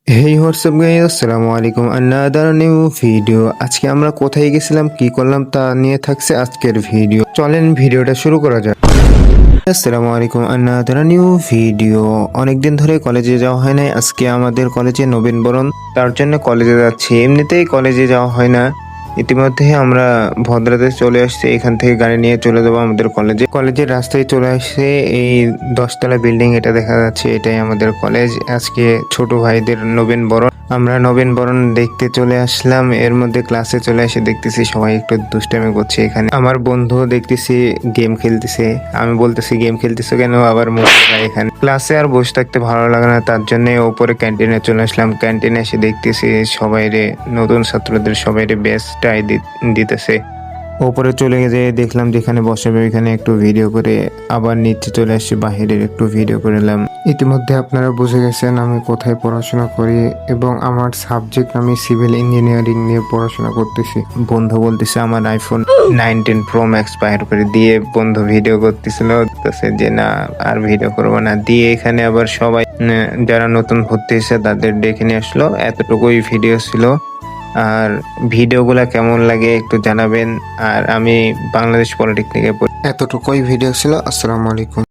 হেই WhatsApp guys, আসসালামু আলাইকুম। Another new video. আজকে আমরা কোথায় গেছিলাম, কি করলাম তা নিয়ে থাকছে আজকের ভিডিও। চলেন ভিডিওটা শুরু করা যাক। আসসালামু আলাইকুম, আনাদার নিউ ভিডিও। অনেকদিন ধরে কলেজে যাওয়া হয় নাই। আজকে আমাদের কলেজে নবীনবরণ, তার জন্য কলেজে যাচ্ছি। এমনিতেই কলেজে যাওয়া হয় না। ইতিমধ্যে আমরা ভদ্রাতে চলে আসছি, এখান থেকে গাড়ি নিয়ে চলে যাবো আমাদের কলেজে। কলেজের রাস্তায় চলে আসছে, এই 10 তলা বিল্ডিং এটা দেখা যাচ্ছে, এটাই আমাদের কলেজ। আজকে ছোট ভাইদের নবীনবরণ, আমরা নবীনবরণ দেখতে চলে আসলাম। এর মধ্যে ক্লাসে চলে এসে দেখতেছি সবাই একটু দুষ্টামি করছে। এখানে আমার বন্ধু দেখতেছি গেম খেলতেছে। আমি বলতেছি গেম খেলতেছে কেন, আবার মোবাইল। এখানে ক্লাসে আর বসে থাকতে ভালো লাগে না, তার জন্য উপরে ক্যান্টিনে চলে আসলাম। ক্যান্টিনে এসে দেখতেছি সবাইরে, নতুন ছাত্রদের সবাইরে বেস্টাই দিতেছে। ওপরে চলে যেয়ে দেখলাম যেখানে বসাবে ওইখানে একটু ভিডিও করে আবার নিচে চলে আসছি, বাহিরের একটু ভিডিও করে নিলাম। ইতিমধ্যে আপনারা বুঝে গেছেন আমি কোথায় পড়াশোনা করি এবং আমার সাবজেক্ট, আমি সিভিল ইঞ্জিনিয়ারিং নিয়ে পড়াশোনা করতেছি। বন্ধু বলতেছে আমার আইফোন 19 প্রো ম্যাক্স বাইর করে দিয়ে, বন্ধু ভিডিও করতেছিল, বলতেছে যে না আর ভিডিও করবো না দিয়ে। এখানে আবার সবাই যারা নতুন ভর্তি হয়েছে তাদের ডেকে নিয়ে আসলো। এতটুকুই ভিডিও ছিল। আর ভিডিওগুলা কেমন লাগে একটু জানাবেন। আর আমি বাংলাদেশ পলিটেকনিকে পড়ি। এতটুকুই ভিডিও ছিল। আসসালামু আলাইকুম।